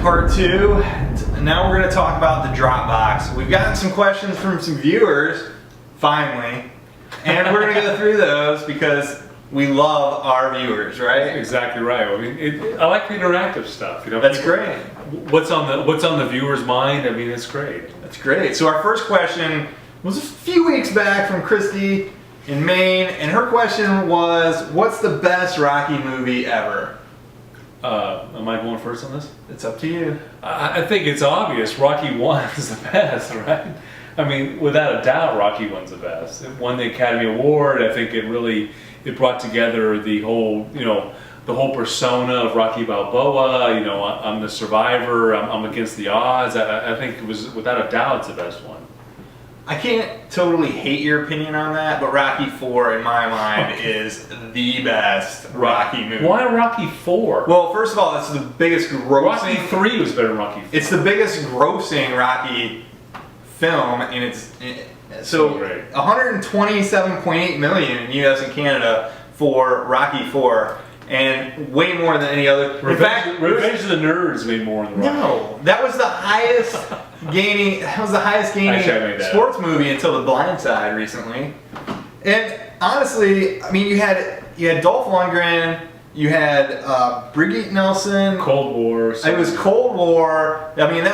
part 2. Now we're going to talk about the drop box. We've gotten some questions from some viewers, finally, and we're going to go through those because we love our viewers, right? Exactly right. I mean, I like the interactive stuff. You know, that's great. What's on the viewer's mind? I mean, it's great. That's great. So our first question was a few weeks back from Christy in Maine, and her question was, "What's the best Rocky movie ever?" Am I going first on this? It's up to you. I think it's obvious. Rocky 1 is the best, right? I mean, without a doubt, Rocky 1's the best. It won the Academy Award. I think it brought together the whole, the whole persona of Rocky Balboa. I'm the survivor. I'm against the odds. I think it was, without a doubt, it's the best one. I can't totally hate your opinion on that, but Rocky IV, in my mind, is the best Rocky movie. Why Rocky IV? Well, first of all, it's the biggest grossing... Rocky III was better than Rocky IV. It's the biggest grossing Rocky film, and it's... So, $127.8 million in U.S. and Canada for Rocky IV. And way more than any other. Revenge of the Nerds made more than Rocky. No, that was the highest gaining. That was the highest gaining sports movie until The Blind Side recently. And honestly, I mean, you had Dolph Lundgren, you had Brigitte Nielsen. Cold War. It was Cold War. I mean,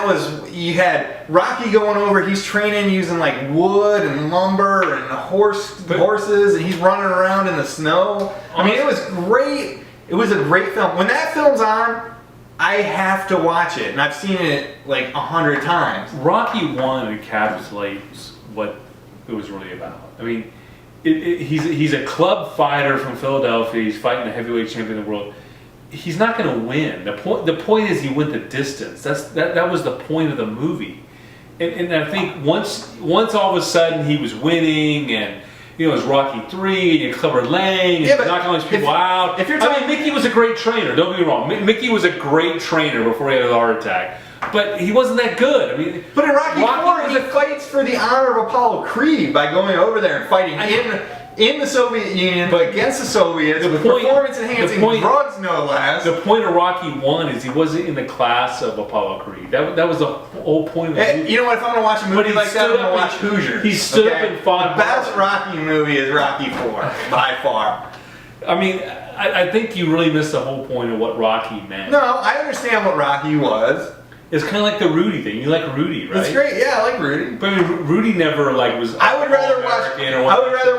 you had Rocky going over. He's training using like wood and lumber and horses, and he's running around in the snow. I mean, it was great. It was a great film. When that film's on, I have to watch it, and I've seen it like 100 times. Rocky 1 encapsulates what it was really about. I mean, he's a club fighter from Philadelphia. He's fighting the heavyweight champion of the world. He's not going to win. The point is he went the distance. That was the point of the movie. And I think once all of a sudden he was winning, and it was Rocky III and Clubber Lang, and knocking all these people out. I mean, Mickey was a great trainer. Don't get me wrong. Mickey was a great trainer before he had a heart attack. But he wasn't that good. I mean, but in Rocky IV, he fights for the honor of Apollo Creed by going over there and fighting in the Soviet Union, but against the Soviets, with performance-enhancing drugs, no less. The point of Rocky 1 is he wasn't in the class of Apollo Creed. That was the whole point of the movie. You know what? If I'm going to watch a movie like that, I'm going to watch Hoosiers. He stood up and fought. The best Rocky movie is Rocky IV, by far. I mean, I think you really missed the whole point of what Rocky meant. No, I understand what Rocky was. It's kind of like the Rudy thing. You like Rudy, right? That's great. Yeah, I like Rudy. But I mean, Rudy never was. I would rather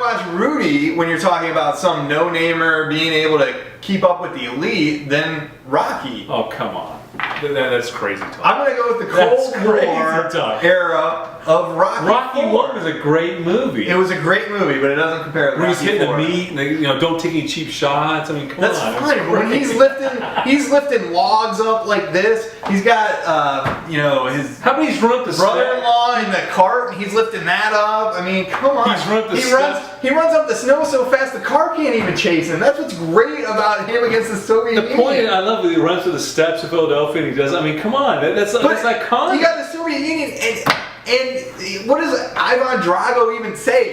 watch Rudy when you're talking about some no-namer being able to keep up with the elite than Rocky. Oh, come on. That's crazy talk. I'm going to go with the Cold War era of Rocky. Rocky 1 was a great movie. It was a great movie, but it doesn't compare to Rocky IV. He's hitting the meat, and don't take any cheap shots. I mean, come on. That's fine, but when he's lifting logs up like this, he's got, his how many run up the brother-in-law in the cart, and he's lifting that up. I mean, come on. He runs up the snow so fast the car can't even chase him. That's what's great about him against the Soviet Union. The point I love when he runs through the steps of Philadelphia and he does. I mean, come on, that's iconic. You got the Soviet Union, and what does Ivan Drago even say?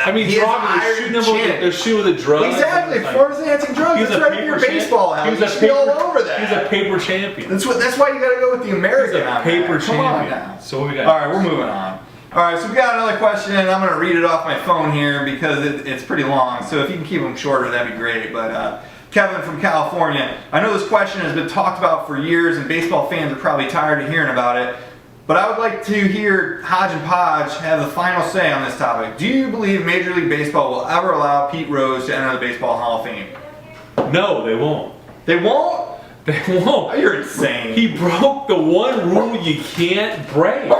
I mean, Drago is shooting with a drug. Exactly, performance-enhancing drugs. That's right up your baseball house. You should be all over that. He's a paper champion. That's why you got to go with the American. He's a paper champion. Come on now. So what we got? All right, we're moving on. All right, so we got another question, and I'm going to read it off my phone here because it's pretty long. So if you can keep them shorter, that'd be great. But Kevin from California, I know this question has been talked about for years, and baseball fans are probably tired of hearing about it. But I would like to hear Hodge and Podge have the final say on this topic. Do you believe Major League Baseball will ever allow Pete Rose to enter the Baseball Hall of Fame? No, they won't. They won't? They won't. Oh, you're insane. He broke the one rule you can't break.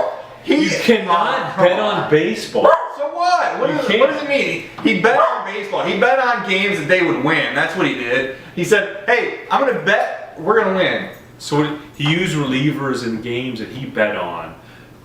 You cannot bet on baseball. So what? What does it mean? He bet on baseball. He bet on games that they would win. That's what he did. He said, hey, I'm going to bet we're going to win. So he used relievers in games that he bet on.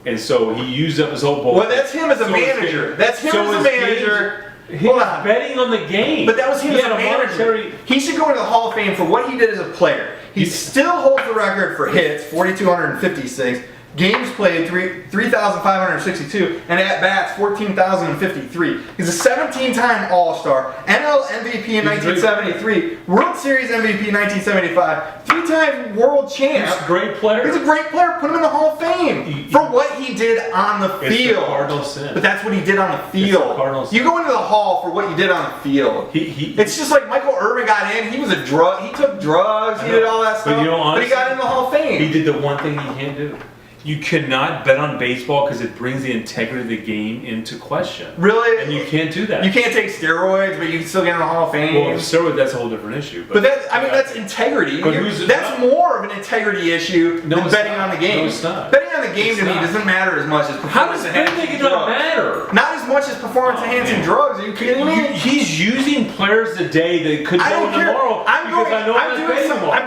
And so he used up his whole ball. Well, that's him as a manager. That's him as a manager. He was betting on the game. But that was him as a manager. He should go into the Hall of Fame for what he did as a player. He still holds the record for hits, 4,256. Games played 3,562, and at bats 14,053. He's a 17-time All-Star, NL MVP in 1973, World Series MVP in 1975, 3-time World Champ. He's a great player. He's a great player. Put him in the Hall of Fame for what he did on the field. The Cardinal sin. But that's what he did on the field. You go into the Hall for what you did on the field. It's just like Michael Irvin got in. He was a drug. He took drugs. He did all that stuff. But he got in the Hall of Fame. He did the one thing he can't do. You cannot bet on baseball because it brings the integrity of the game into question. Really? And you can't do that. You can't take steroids, but you can still get in the Hall of Fame. Well, steroids, that's a whole different issue. But that's integrity. But that's more of an integrity issue than betting on the game. No, it's not. Betting on the game to me doesn't matter as much as performance enhancing drugs. How does betting not matter? Not as much as performance enhancing drugs. Are you kidding me? He's using players today that could go tomorrow I'm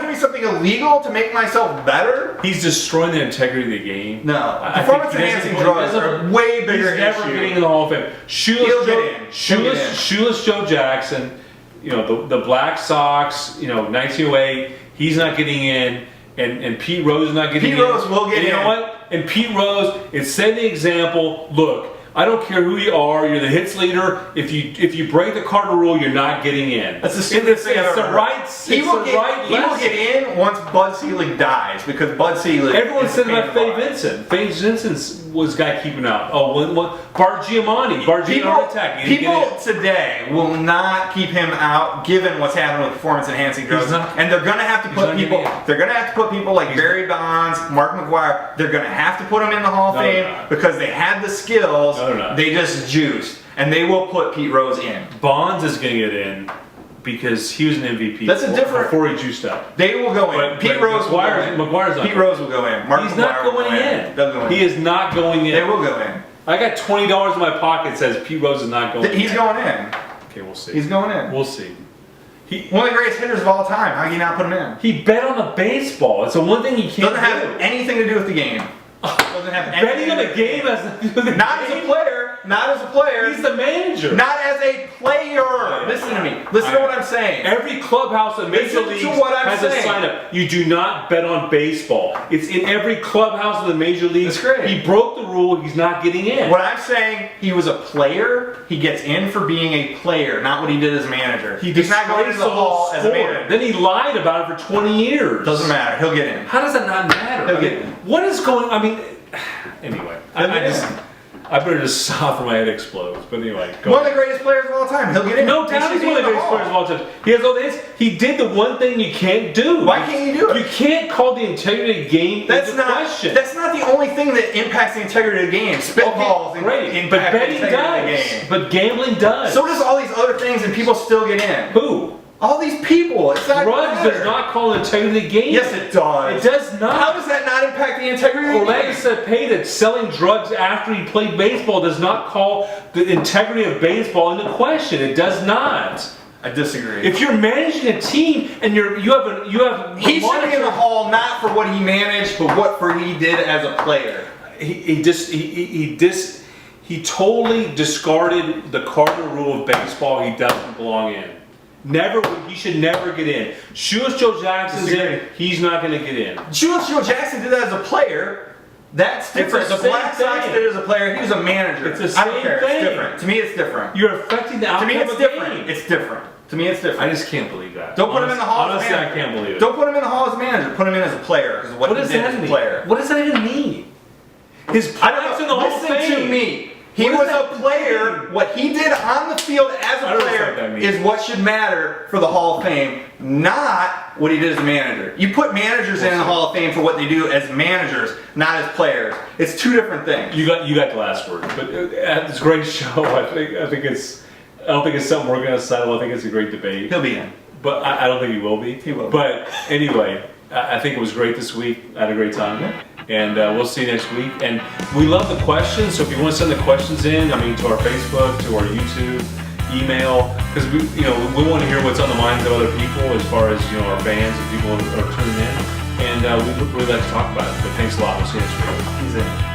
doing something illegal to make myself better. He's destroying the integrity of the game. No. Performance enhancing drugs are way bigger issue. He's never getting in the Hall of Fame. Shoeless Joe Jackson, the Black Sox, 1908, he's not getting in, and Pete Rose is not getting in. Pete Rose will get in. You know what? And Pete Rose is setting the example. Look, I don't care who you are. You're the hits leader. If you break the Cardinal rule, you're not getting in. That's the stupidest thing I've ever heard. He will get in once Bud Selig dies because Bud Selig. Everyone said about Faye Vincent. Faye Vincent was guy keeping out. Bart Giamatti heart attack. People today will not keep him out given what's happened with performance enhancing drugs, and they're gonna have to put people. They're gonna have to put people like Barry Bonds, Mark McGwire. They're gonna have to put them in the Hall of Fame because they had the skills. They just juiced, and they will put Pete Rose in. Bonds is going to get in because he was an MVP. That's a different before he juiced up. They will go in. Pete Rose will go in. McGuire's not. Pete Rose will go in. He's not going in. He is not going in. They will go in. I got $20 in my pocket that says Pete Rose is not going in. He's going in. Okay, we'll see. He's going in. We'll see. One of the greatest hitters of all time. How can you not put him in? He bet on the baseball. It's the one thing he can't do. Doesn't have anything to do with the game. Doesn't have anything betting on the game has nothing to do with the Not as a player. Not as a player. He's the manager. Not as a player. Listen to me. Listen to what I'm saying. Every clubhouse in Major League has a sign up. You do not bet on baseball. It's in every clubhouse in the Major Leagues. That's great. He broke the rule. He's not getting in. What I'm saying, he was a player. He gets in for being a player, not what he did as manager. He's not going into the Hall as a manager. Then he lied about it for 20 years. Doesn't matter. He'll get in. How does that not matter? He'll get in. What is going? Anyway, I better just stop or my head explodes. But anyway, one of the greatest players of all time. He'll get in. No doubt he's one of the greatest players of all time. He has all this. He did the one thing you can't do. Why can't you do it? You can't call the integrity of the game into question. That's not the only thing that impacts the integrity of the game. Spitballs great, but betting does. But gambling does. So does all these other things, and people still get in. Who? All these people. It's not. Drugs does not call the integrity of the game. Yes, it does. It does not. How does that not impact the integrity of the game? Orlando Cepeda selling drugs after he played baseball does not call the integrity of baseball into question. It does not. I disagree. If you're managing a team and you have he should be in the Hall not for what he managed, but what he did as a player. He totally discarded the cardinal rule of baseball. He doesn't belong in. He should never get in. Shoeless Joe Jackson's in. He's not going to get in. Shoeless Joe Jackson did that as a player. That's different. The Black Sox did it as a player. He was a manager. It's the same thing. It's different. To me, it's different. You're affecting the outcome of the game. It's different. To me, it's different. I just can't believe that. Don't put him in the Hall as a manager. Honestly, I can't believe it. Don't put him in the Hall as a manager. Put him in as a player. Because what he did as a player. What does that even mean? His plaques in the Hall of Fame. Listen to me. He was a player. What he did on the field as a player is what should matter for the Hall of Fame, not what he did as a manager. You put managers in the Hall of Fame for what they do as managers, not as players. It's two different things. You got the last word. But it's a great show. I don't think it's something we're going to settle. I think it's a great debate. He'll be in. But I don't think he will be. He will. But anyway, I think it was great this week. I had a great time. Yeah. And we'll see you next week. And we love the questions, so if you want to send the questions in, to our Facebook, to our YouTube, email, because we want to hear what's on the minds of other people as far as our fans and people who are tuning in. And we'd really like to talk about it. But thanks a lot. We'll see you next week. He's in.